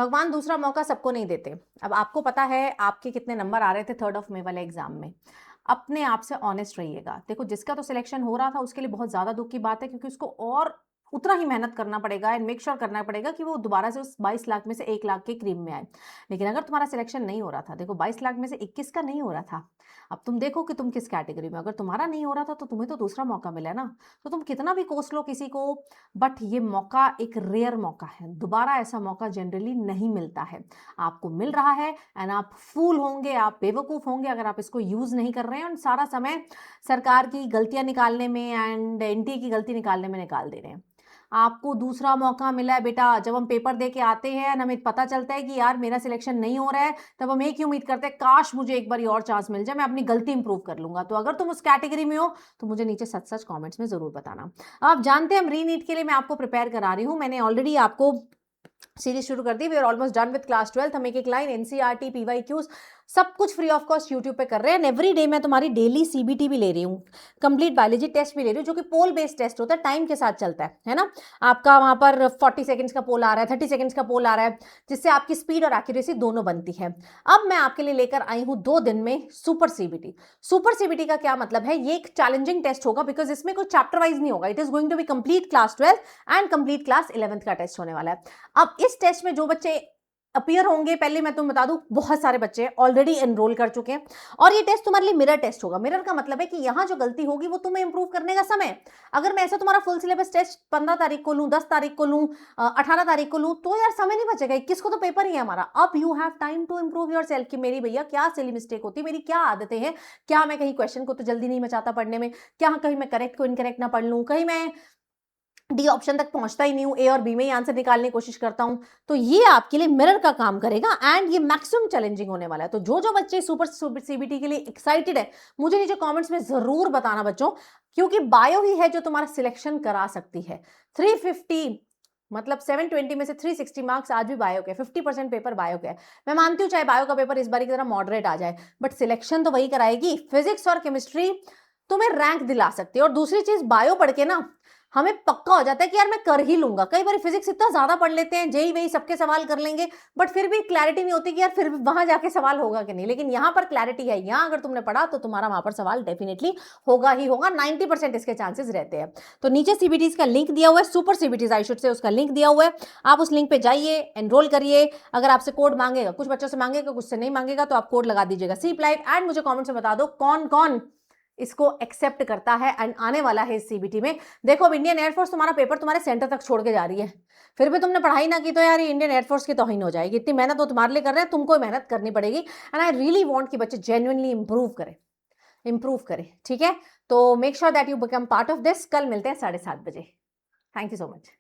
भगवान दूसरा मौका सबको नहीं देते। अब आपको पता है आपके कितने नंबर आ रहे थे 3 ऑफ मे वाले एग्जाम में। अपने आप से ऑनेस्ट रहिएगा। देखो जिसका तो सिलेक्शन हो रहा था उसके लिए बहुत ज़्यादा दुःख की बात है, क्योंकि उसको और उतना ही मेहनत करना पड़ेगा एंड मेक श्योर करना पड़ेगा कि वो दोबारा से उस 22 लाख में से 1 लाख के क्रीम में आए। लेकिन अगर तुम्हारा सिलेक्शन नहीं हो रहा था, देखो 22 लाख में से 21 का नहीं हो रहा था। अब तुम देखो कि तुम किस कैटेगरी में, अगर तुम्हारा नहीं हो रहा था तो तुम्हें तो दूसरा मौका मिला ना। तो तुम कितना भी कोस लो किसी को, बट ये मौका एक रेयर मौका है, दोबारा ऐसा मौका जनरली नहीं मिलता है। आपको मिल रहा है एंड आप फूल होंगे, आप बेवकूफ़ होंगे अगर आप इसको यूज़ नहीं कर रहे हैं और सारा समय सरकार की गलतियां निकालने में एंड एनटीए की गलती निकालने में निकाल दे रहे हैं। आपको दूसरा मौका मिला है बेटा। जब हम पेपर दे के आते हैं और हमें पता चलता है कि यार मेरा सिलेक्शन नहीं हो रहा है, तब हम एक ही उम्मीद करते हैं, काश मुझे एक बार और चांस मिल जाए, मैं अपनी गलती इंप्रूव कर लूंगा। तो अगर तुम उस कैटेगरी में हो तो मुझे नीचे सच सच कमेंट्स में जरूर बताना। आप जानते हैं हम री नीट के लिए मैं आपको प्रिपेयर करा रही हूँ। मैंने ऑलरेडी आपको सीरीज शुरू कर दी। We are almost done with class 12। हम एक एक लाइन एनसीईआरटी पीवाईक्यूज सब कुछ फ्री ऑफ कॉस्ट यूट्यूब पे कर रहे हैं। एवरी डे मैं तुम्हारी डेली सीबीटी भी ले रही हूँ, कंप्लीट बायोलॉजी टेस्ट भी ले रही हूँ, जो कि पोल बेस्ड टेस्ट होता है, टाइम के साथ चलता है ना। आपका वहां पर 40 सेकंड्स का पोल आ रहा है, 30 सेकंड्स का पोल आ रहा है, जिससे आपकी स्पीड और एक्यूरेसी दोनों बनती है। अब मैं आपके लिए लेकर आई हूँ 2 दिन में सुपर सीबीटी। सुपर सीबीटी का क्या मतलब है? ये एक चैलेंजिंग टेस्ट होगा, बिकॉज इसमें कोई चैप्टर वाइज नहीं होगा। It is going to be complete class 12 and complete class 11th का टेस्ट होने वाला है। अब इस टेस्ट में जो बच्चे अपीयर होंगे, पहले मैं तुम्हें बता दूं, बहुत सारे बच्चे ऑलरेडी एनरोल कर चुके हैं। और ये टेस्ट तुम्हारे लिए मिरर टेस्ट होगा। मिरर का मतलब है कि यहां जो गलती होगी वो तुम्हें इंप्रूव करने का समय। अगर मैं ऐसा तुम्हारा फुल सिलेबस टेस्ट 15 तारीख को लूं, 10 तारीख को लूं, 18 तारीख को लूं, तो यार समय नहीं बचेगा। 21 को तो पेपर ही है हमारा। अब you have time to improve yourself कि मेरी भैया क्या सिली मिस्टेक होती है, मेरी क्या आदतें हैं, क्या मैं कहीं क्वेश्चन को तो जल्दी नहीं मचाता पढ़ने में, क्या कहीं मैं करेक्ट को इनकरेक्ट ना पढ़ लूं, कहीं मैं डी ऑप्शन तक पहुंचता ही नहीं हूं, ए और बी में ही आंसर निकालने की कोशिश करता हूं। तो ये आपके लिए मिरर का काम करेगा एंड ये मैक्सिमम चैलेंजिंग होने वाला है। तो जो जो बच्चे सुपर सीबीटी के लिए एक्साइटेड है, मुझे नीचे कमेंट्स में जरूर बताना बच्चों, क्योंकि बायो ही है जो तुम्हारा सिलेक्शन करा सकती है। 350 मतलब 720 में से 360 मार्क्स आज भी बायो के, 50% पेपर बायो के है। मैं मानती हूँ चाहे बायो का पेपर इस बार की तरह मॉडरेट आ जाए, बट सिलेक्शन तो वही कराएगी। फिजिक्स और केमिस्ट्री तुम्हें रैंक दिला सकती है। और दूसरी चीज, बायो पढ़ के ना हमें पक्का हो जाता है कि यार मैं कर ही लूंगा। कई बार फिजिक्स इतना ज्यादा पढ़ लेते हैं, जेई वही सबके सवाल कर लेंगे, बट फिर भी क्लैरिटी नहीं होती कि यार फिर भी वहां जाके सवाल होगा कि नहीं। लेकिन यहां पर क्लैरिटी है, यहां अगर तुमने पढ़ा तो तुम्हारा वहां पर सवाल डेफिनेटली होगा ही होगा। 90% इसके चांसेस रहते हैं। तो नीचे सीबीटीज का लिंक दिया हुआ है, सुपर सीबीटीज आई शुड से, उसका लिंक दिया हुआ है। आप उस लिंक पे जाइए, एनरोल करिए। अगर आपसे कोड मांगेगा, कुछ बच्चों से मांगेगा, कुछ से नहीं मांगेगा, तो आप कोड लगा दीजिएगा सीप लाइव एंड मुझे कॉमेंट में बता दो कौन कौन इसको एक्सेप्ट करता है एंड आने वाला है इस सीबीटी में। देखो अब इंडियन एयरफोर्स तुम्हारा पेपर तुम्हारे सेंटर तक छोड़ के जा रही है, फिर भी तुमने पढ़ाई ना की तो यार ये इंडियन एयरफोर्स की तौहीन हो जाएगी। इतनी मेहनत तो तुम्हारे लिए कर रहे हैं, तुमको मेहनत करनी पड़ेगी। एंड आई रियली वांट कि बच्चे जेन्युइनली इंप्रूव करें। ठीक है, तो make sure that you become part of this. कल मिलते हैं 7:30 बजे। Thank you so much.